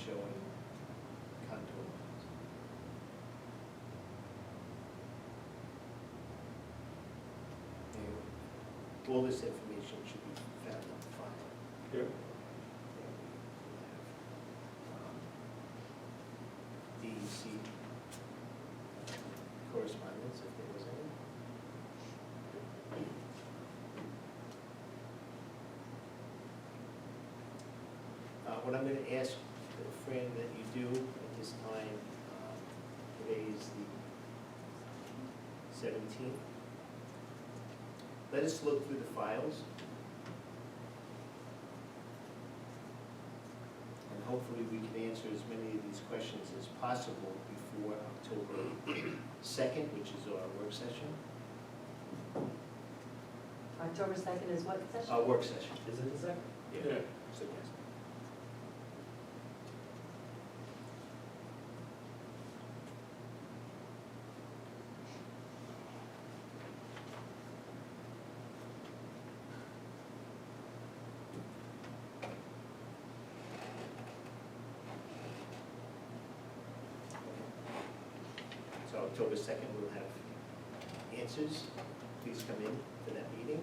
showing contour lines. And all this information should be found in the file. Yep. DEC correspondence, if there was any. What I'm gonna ask, Fran, that you do at this time, today is the 17th. Let us look through the files. And hopefully we can answer as many of these questions as possible before October 2nd, which is our work session. October 2nd is what session? Our work session. Is it the second? Yeah. So, yes. So October 2nd, we'll have answers. Please come in for that meeting.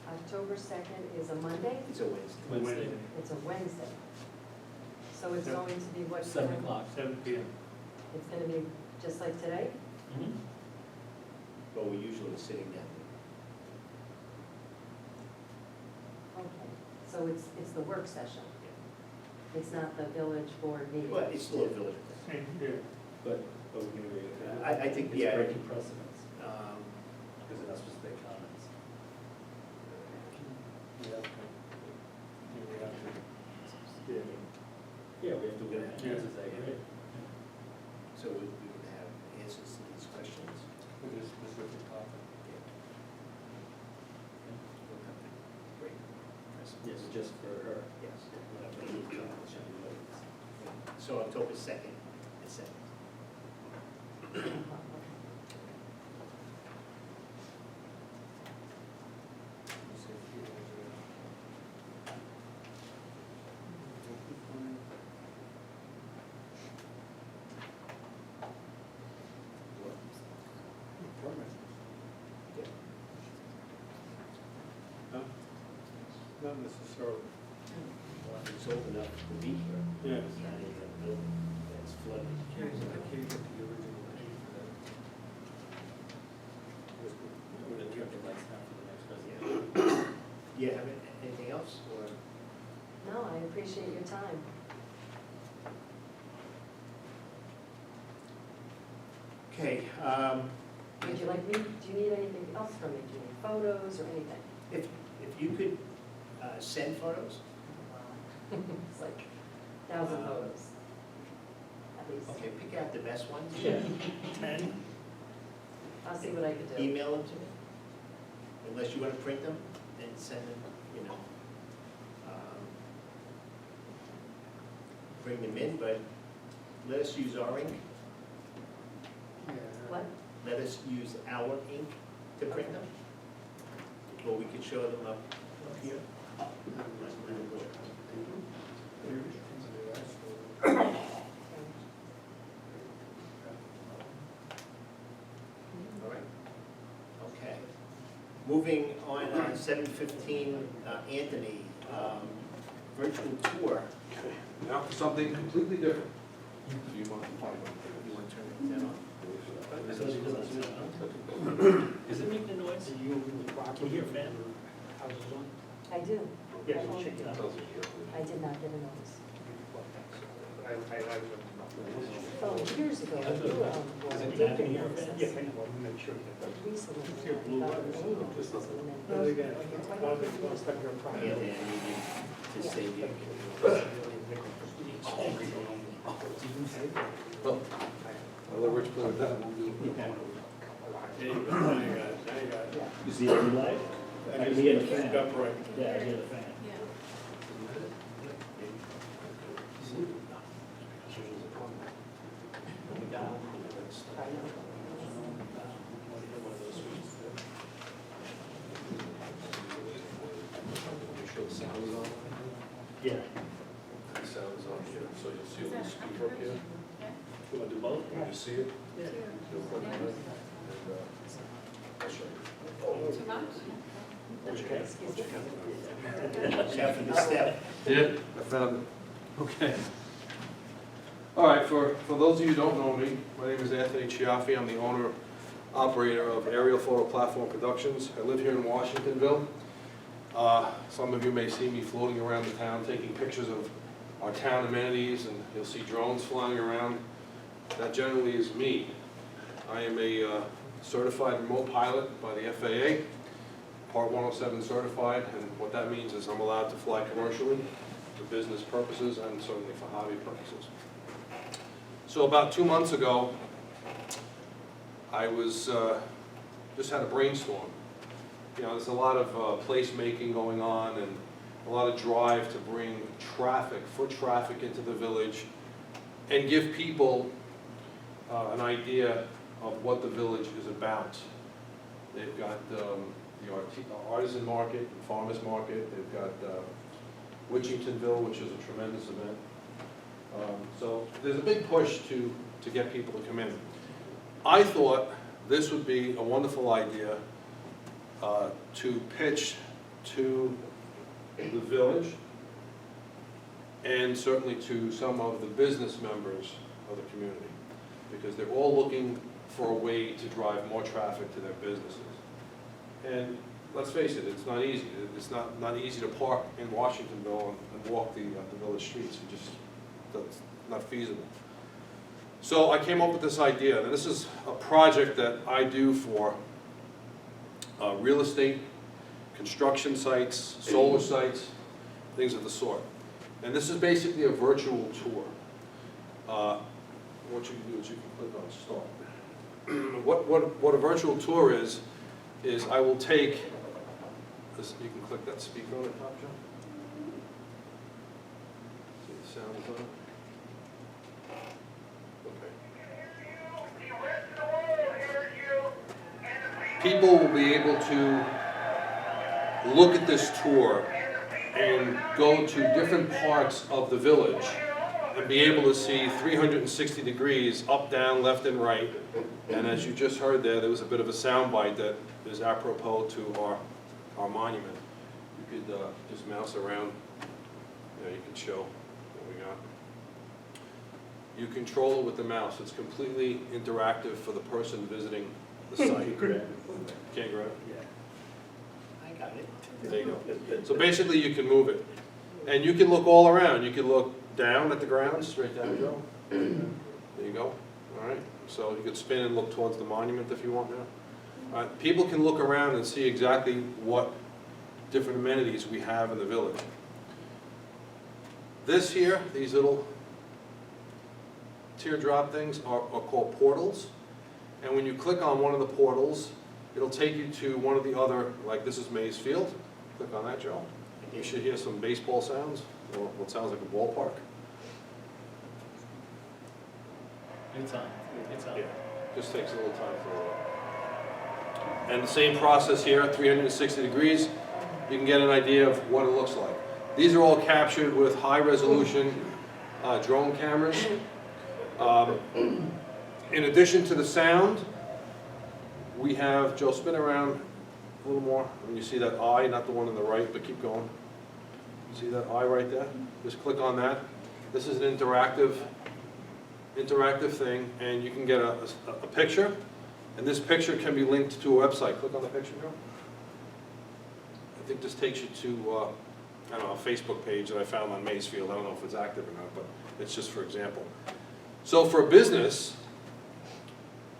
October 2nd is a Monday? It's a Wednesday. Wednesday. It's a Wednesday. So it's Yep. going to be what? 7 time? o'clock. 7 PM. It's gonna be just like today? Mhm. But we're usually sitting down. Okay, so it's the work session? It's not the village board meeting? Well, it's still a village. Same here. But we can agree with that. I think, It's yeah. breaking precedence, Um, because it has to stay comments. Yeah. We have to. Yeah, we have to get Yeah. answers, I agree. So we would have answers to these questions. With a specific topic. We'll have to break Yes, precedents. just for her. Yes. We'll have to leave comments, should be late. So October 2nd at 7. Not necessarily. It's old enough to be here. Yes. It's not even a building that's flooded. Can you get the original name for that? We're gonna turn the lights down for the next presentation. Do you have anything else, or? No, I appreciate your time. Okay, Would you like me, do you need anything else from me? Do you need photos or anything? if you could send photos, It's like 1,000 photos, at least. okay, pick out the best ones. Yeah. 10, I'll see what I can do. email them to me, unless you want to print them, and send them, you know. Bring them in, but let us use our ink. What? Let us use our ink to print them. Or we could show them up here. All right. Okay. Moving on, 7:15, Anthony, virtual tour. Now for something completely different. Do you want You want to turn it down? Is it making a noise? Can you hear a fan? I do. Yeah, we'll check it out. I did not get a notice. I like them. Oh, years ago, Is you it back in here? Yeah, I know, we'll make sure. recently. Here, blue got light. an email, and then- Well, again, Like, it's well, like- we'll start your Anthony, I need you to say you. Well, I'll let Rich play with that. There you go, now you got it, now you got it. Yeah. You see it in live? I can hear the fan. Upright. Yeah, I hear the fan. I know. Make sure the sound is on. Yeah. The sound is on. here, so you'll see a little speaker up here. You want to do both? Can you see it? Yeah. You'll click on it, and I'll show you. Too much? Half of the step. Yeah, I found it. Okay. All right, for those of you who don't know me, my name is Anthony Chiaffi. I'm the owner, operator of Aerial Photo Platform Productions. I live here in Washingtonville. Some of you may see me floating around the town, taking pictures of our town amenities, and you'll see drones flying around. That generally is me. I am a certified remote pilot by the FAA, Part 107 certified, and what that means is I'm allowed to fly commercially for business purposes and certainly for hobby purposes. So about 2 months ago, I was just had a brainstorm. You know, there's a lot of placemaking going on and a lot of drive to bring traffic, foot traffic into the village and give people an idea of what the village is about. They've got the artisan market, and farmers market. They've got Washingtonville, which is a tremendous event. So there's a big push to get people to come in. I thought this would be a wonderful idea to pitch to the village and certainly to some of the business members of the community, because they're all looking for a way to drive more traffic to their businesses. And let's face it, it's not easy. It's not easy to park in Washingtonville and walk the village streets. That's not feasible. So I came up with this idea, and this is a project that I do for real estate, construction sites, solar sites, things of the sort. And this is basically a virtual tour. What you can do is you can click on start. What a virtual tour is I will take this. You can click that speaker on the top, John. See the sound is on. People will be able to look at this tour and go to different parts of the village and be able to see 360 degrees, up, down, left, and right. And as you just heard there was a bit of a sound bite that is apropos to our monument. You could just mouse around. You can show what we got. You control it with the mouse. It's completely interactive for the person visiting the site. Can't grab it? I got it. There you go. So basically you can move it. And you can look all around. You can look down at the ground, straight down you go. There you go. All right. So you could spin and look towards the monument if you want now. All right. People can look around and see exactly what different amenities we have in the village. This here, these little teardrop things are called portals. And when you click on one of the portals, it'll take you to one of the other, like this is Mays Field. Click on that, Joe. You should hear some baseball sounds, or what sounds like a ballpark. It's on. It's on. Yeah, just takes a little time for a while. And the same process here, 360 degrees. You can get an idea of what it looks like. These are all captured with high-resolution drone cameras. In addition to the sound, we have, Joe, spin around a little more. When you see that eye, not the one on the right, but keep going. See that eye right there? Just click on that. This is an interactive thing, and you can get a picture, and this picture can be linked to a website. Click on the picture, Joe. I think this takes you to, I don't know, a Facebook page that I found on Maysfield. I don't know if it's active or not, but it's just for example. So for a business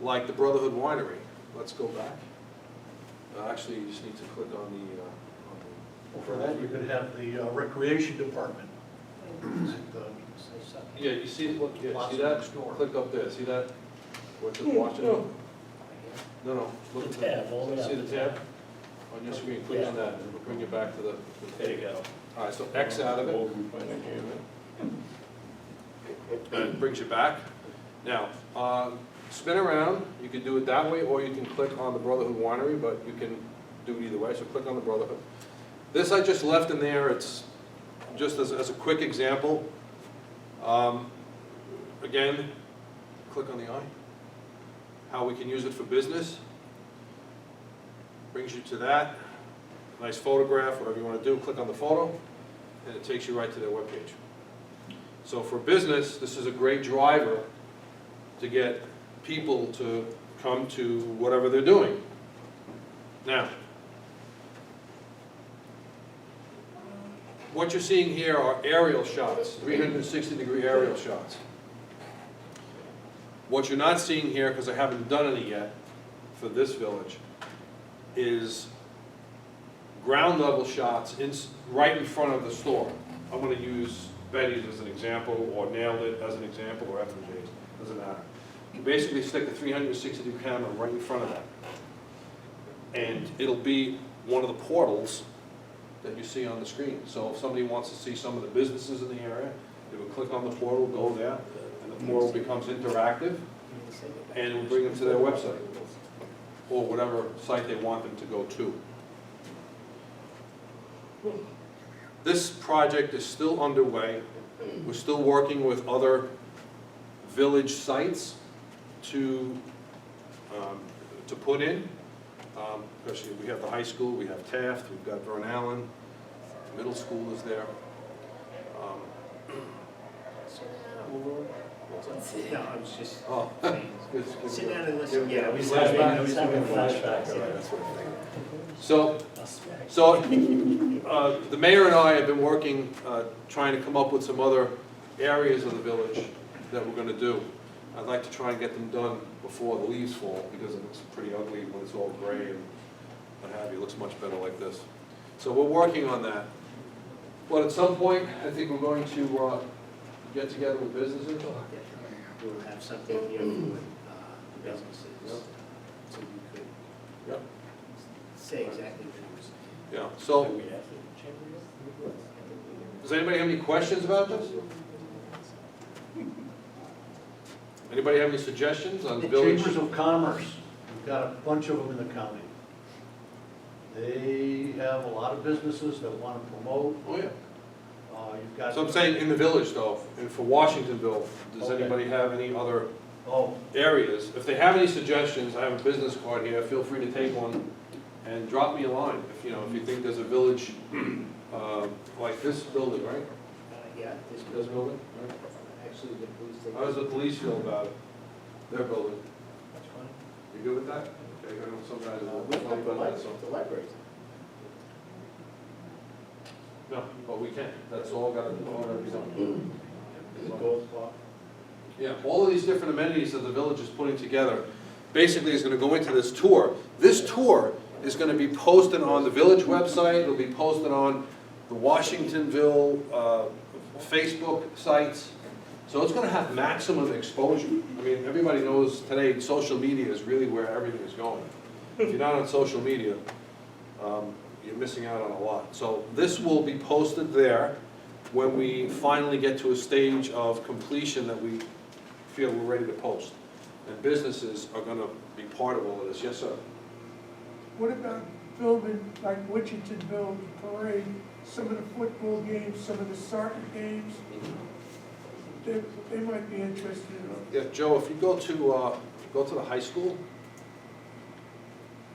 like the Brotherhood Winery, let's go back. Actually, you just need to click on the Well, for that, you could have the recreation department. yeah, you see, look, yeah, Plaza see that? next door. Click up there, see that? What's it watching? No, look at The tab, all the way See up. the tab? On your screen, click on that, and it'll bring you back to the. There you go. All right, so X out of it. And it brings you back. Now, spin around, you can do it that way, or you can click on the Brotherhood Winery, but you can do it either way, so click on the Brotherhood. This I just left in there, it's just as a quick example. Again, click on the eye. How we can use it for business. Brings you to that. Nice photograph, whatever you want to do, click on the photo, and it takes you right to their webpage. So for business, this is a great driver to get people to come to whatever they're doing. Now, what you're seeing here are aerial shots, 360-degree aerial shots. What you're not seeing here, because I haven't done any yet for this village, is ground level shots right in front of the store. I'm going to use Betty's as an example, or Nailed It as an example, or F&J's, doesn't matter. You basically stick a 360-degree camera right in front of that. And it'll be one of the portals that you see on the screen. So if somebody wants to see some of the businesses in the area, they would click on the portal, go there, and the portal becomes interactive, and it will bring them to their website, or whatever site they want them to go to. This project is still underway. We're still working with other village sites to put in. Especially we have the high school, we have Taft, we've got Vern Allen, middle school is there. No, I was just Oh, saying, good. sit down and listen. Yeah, we Flashback. was having a flashback. So the mayor and I have been working, trying to come up with some other areas of the village that we're gonna do. I'd like to try and get them done before the leaves fall, because it looks pretty ugly when it's all gray and what have you. It looks much better like this. So we're working on that. But at some point, I think we're going to get together with businesses. We'll have something here for businesses, so you could Yep. say exactly what it was. Yeah, so, does anybody have any questions about this? Anybody have any suggestions on The village? Chambers of Commerce, we've got a bunch of them in the county. They have a lot of businesses that want to promote. Oh, yeah. You've got. So I'm saying in the village though, and for Washingtonville, does Okay. anybody have any other Oh, areas? If they have any suggestions, I have a business card here, feel free to take one and drop me a line. If you think there's a village, like this building, right? Yeah, this This building, right? actually, the police station. How does the police feel about it? Their building? That's funny. You good with that? Okay, I know some guys are a We'd little funny like the about that, so. library. No, but we can, that's all gotta be done. The golf club. Yeah, all of these different amenities that the village is putting together, basically is gonna go into this tour. This tour is gonna be posted on the village website, it'll be posted on the Washingtonville Facebook sites. So it's gonna have maximum exposure. I mean, everybody knows today, social media is really where everything is going. If you're not on social media, you're missing out on a lot. So this will be posted there when we finally get to a stage of completion that we feel we're ready to post. And businesses are gonna be part of all of this. Yes, sir? What about building, like Washingtonville Parade, some of the football games, some of the soccer games? They might be interested in it. Yeah, Joe, if you go to the high school,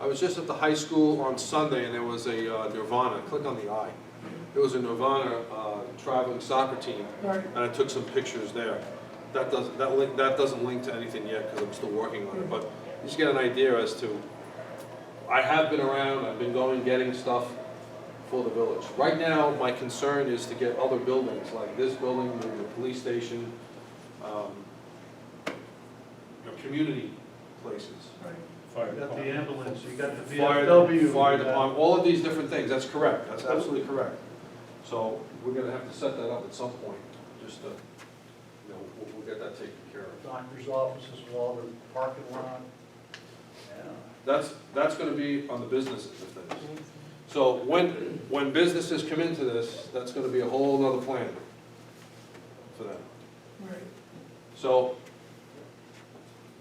I was just at the high school on Sunday and there was a Nirvana, click on the eye. There was a Nirvana traveling soccer team Right, and I took some pictures there. That doesn't link to anything yet because I'm still working on it, but you just get an idea as to, I have been around, I've been going, getting stuff for the village. Right now, my concern is to get other buildings, like this building, maybe the police station, community places. right. you got the ambulance, you got the Fire VFW. fire department, all of these different things, that's correct, that's absolutely correct. So we're gonna have to set that up at some point, just to, we'll get that taken care of. Doctor's offices, Walter, parking lot. Yeah. That's gonna be on the businesses of things. So when businesses come into this, that's gonna be a whole nother plan for them. Right. So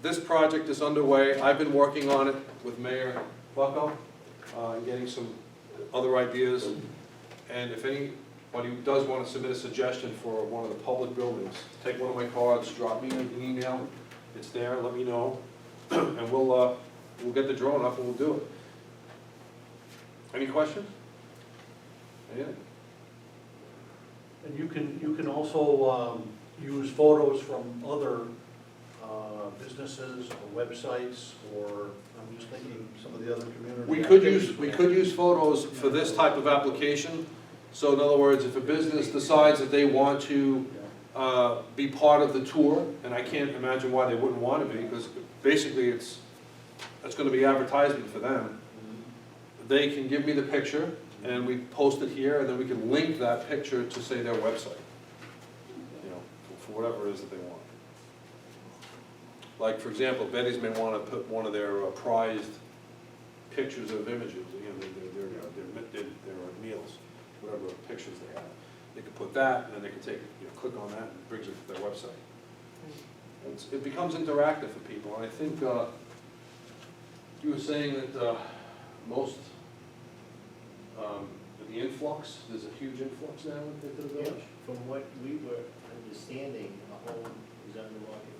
this project is underway. I've been working on it with Mayor Bucko, and getting some other ideas. And if any but he does want to submit a suggestion for one of the public buildings. Take one of my cards, drop me an email, it's there, let me know, and we'll get the drone up and we'll do it. Any questions? Anything? And you can also use photos from other businesses or websites, or, I'm just thinking, some of the other community. We could use photos for this type of application. So in other words, if a business decides that they want to be part of the tour, and I can't imagine why they wouldn't want to be, because basically it's going to be advertisement for them. They can give me the picture, and we post it here, and then we can link that picture to, say, their website, you know, for whatever it is that they want. Like, for example, Betty's may want to put one of their prized pictures of images, you know, their meals, whatever pictures they have. They could put that, and then they can take, you know, click on that, and it brings it to their website. It becomes interactive for people, and I think you were saying that most, the influx, there's a huge influx now into the village? From what we were understanding, a home is on the market